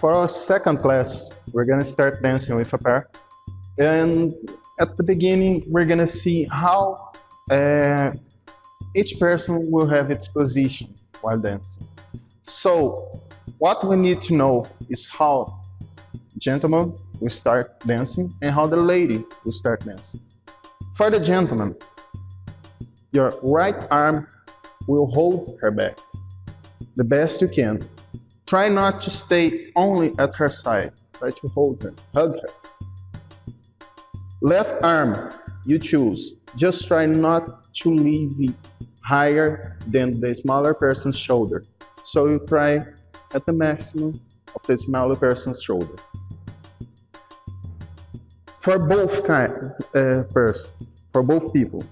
For our second class, we're gonna start dancing with a pair. And at the beginning, we're gonna see how uh, each person will have its position while dancing. So, what we need to know is how gentleman will start dancing and how the lady will start dancing. For the gentleman, your right arm will hold her back the best you can. Try not to stay only at her side. Try to hold her, hug her. Left arm, you choose. Just try not to leave it higher than the smaller person's shoulder. So you try at the maximum of the smaller person's shoulder. For both for both people,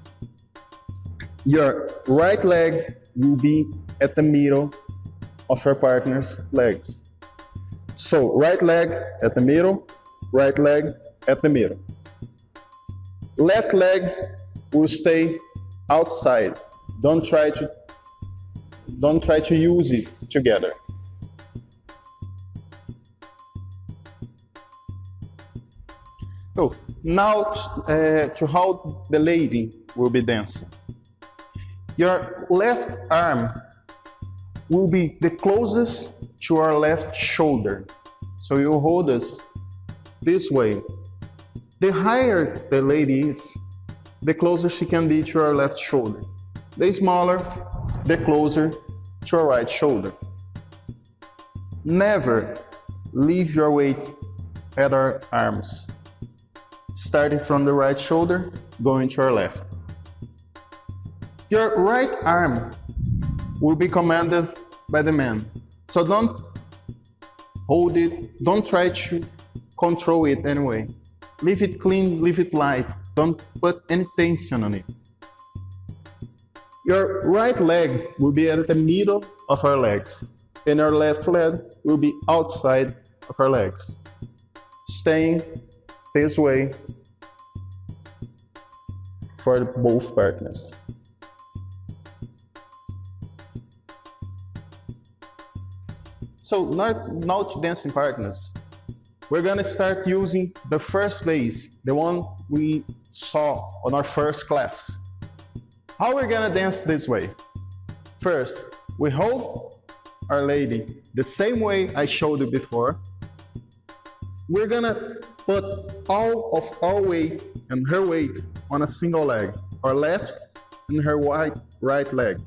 your right leg will be at the middle of her partner's legs. So right leg at the middle, right leg at the middle. Left leg will stay outside. Don't try to use it together. So now to how the lady will be dancing. Your left arm will be the closest to our left shoulder. So you hold us this way. The higher the lady is, the closer she can be to our left shoulder. The smaller, the closer to our right shoulder. Never leave your weight at our arms. Starting from the right shoulder, going to our left. Your right arm will be commanded by the man. So don't hold it, don't try to control it anyway. Leave it clean, leave it light. Don't put any tension on it. Your right leg will be at the middle of our legs, and our left leg will be outside of our legs. Staying this way for both partners. So now to dancing partners, we're gonna start using the first base, the one we saw on our first class. How we're gonna dance this way? First, we hold our lady the same way I showed you before. We're gonna put all of our weight and her weight on a single leg, our left and her right leg.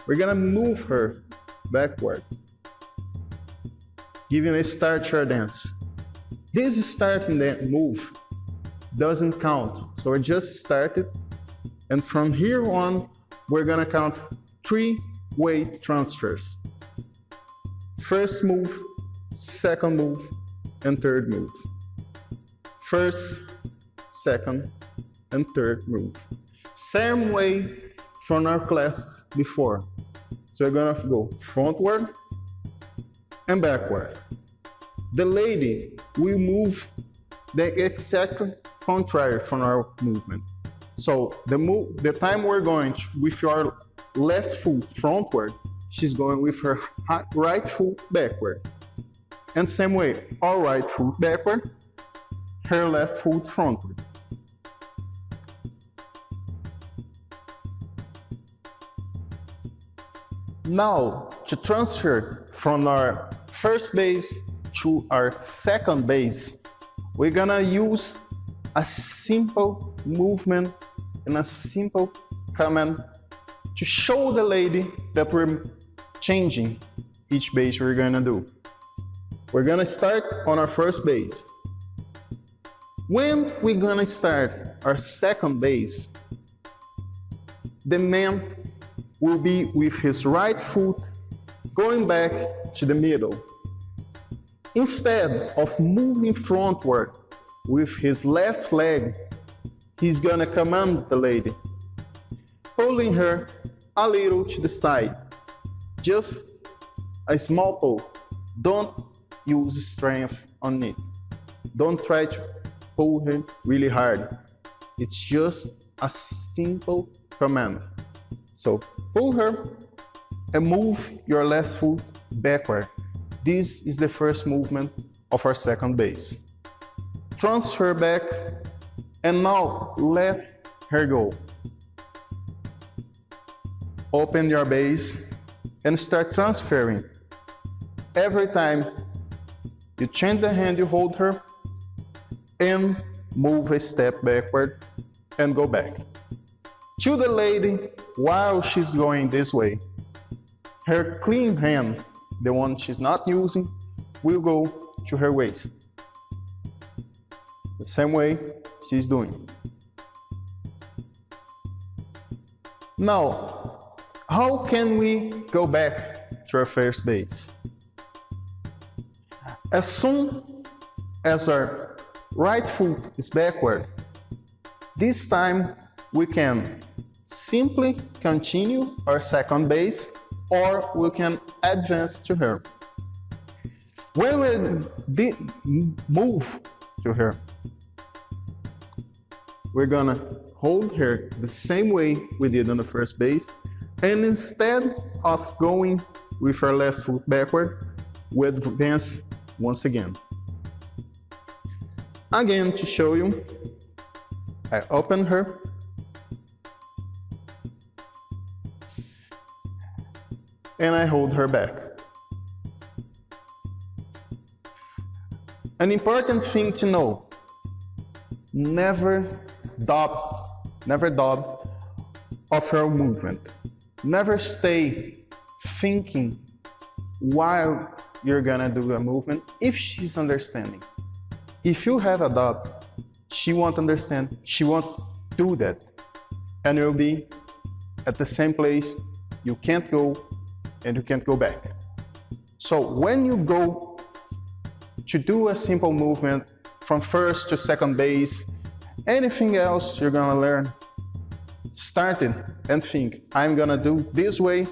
We're gonna move her backward, giving a start to our dance. This starting the move doesn't count, so we just started, and from here on, we're gonna count 3 weight transfers. First move, second move, and third move. First, second, and third move. Same way from our class before. So we're gonna go frontward and backward. The lady will move the exact contrary from our movement. So the time we're going with our left foot frontward, she's going with her right foot backward. And same way, our right foot backward, her left foot frontward. Now, to transfer from our first base to our second base, we're gonna use a simple movement and a simple command to show the lady that we're changing each base we're gonna do. We're gonna start on our first base. When we're gonna start our second base, the man will be with his right foot going back to the middle. Instead of moving frontward with his left leg, he's gonna command the lady, pulling her a little to the side. Just a small pull. Don't use strength on it. Don't try to pull her really hard. It's just a simple command. So pull her and move your left foot backward. This is the first movement of our second base. Transfer back, and now let her go. Open your base and start transferring. Every time you change the hand you hold her, and move a step backward and go back. To the lady, while she's going this way, her clean hand, the one she's not using, will go to her waist. The same way she's doing. Now, how can we go back to our first base? As soon as our right foot is backward, this time we can simply continue our second base, or we can advance to her. When we move to her, we're gonna hold her the same way we did on the first base, and instead of going with our left foot backward, we advance once again. Again, to show you, I open her, and I hold her back. An important thing to know, never doubt of her movement. Never stay thinking while you're gonna do a movement if she's understanding. If you have a doubt, she won't understand, she won't do that, and you'll be at the same place. You can't go, and you can't go back. So when you go to do a simple movement from first to second base, anything else you're gonna learn, start it and think, I'm gonna do this way,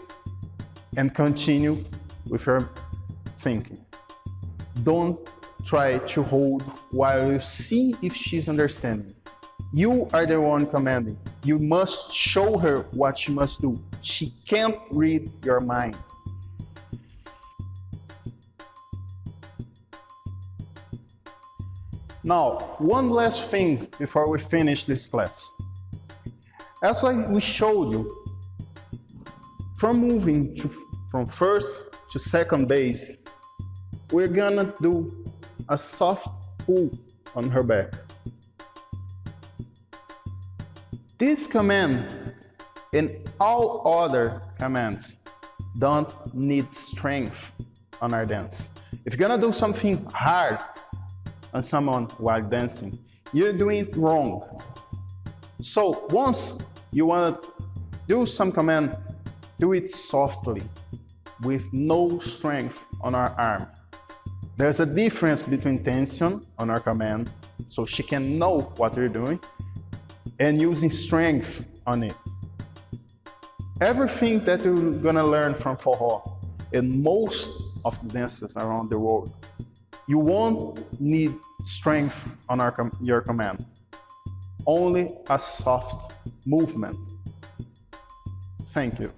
and continue with your thinking. Don't try to hold while you see if she's understanding. You are the one commanding. You must show her what she must do. She can't read your mind. Now, one last thing before we finish this class. As we showed you, from moving from first to second base, we're gonna do a soft pull on her back. This command and all other commands don't need strength on our dance. If you're gonna do something hard on someone while dancing, you're doing it wrong. So once you wanna do some command, do it softly with no strength on our arm. There's a difference between tension on our command, so she can know what you're doing, and using strength on it. Everything that you're gonna learn from Forró and most of the dances around the world, you won't need strength on your command, only a soft movement. Thank you.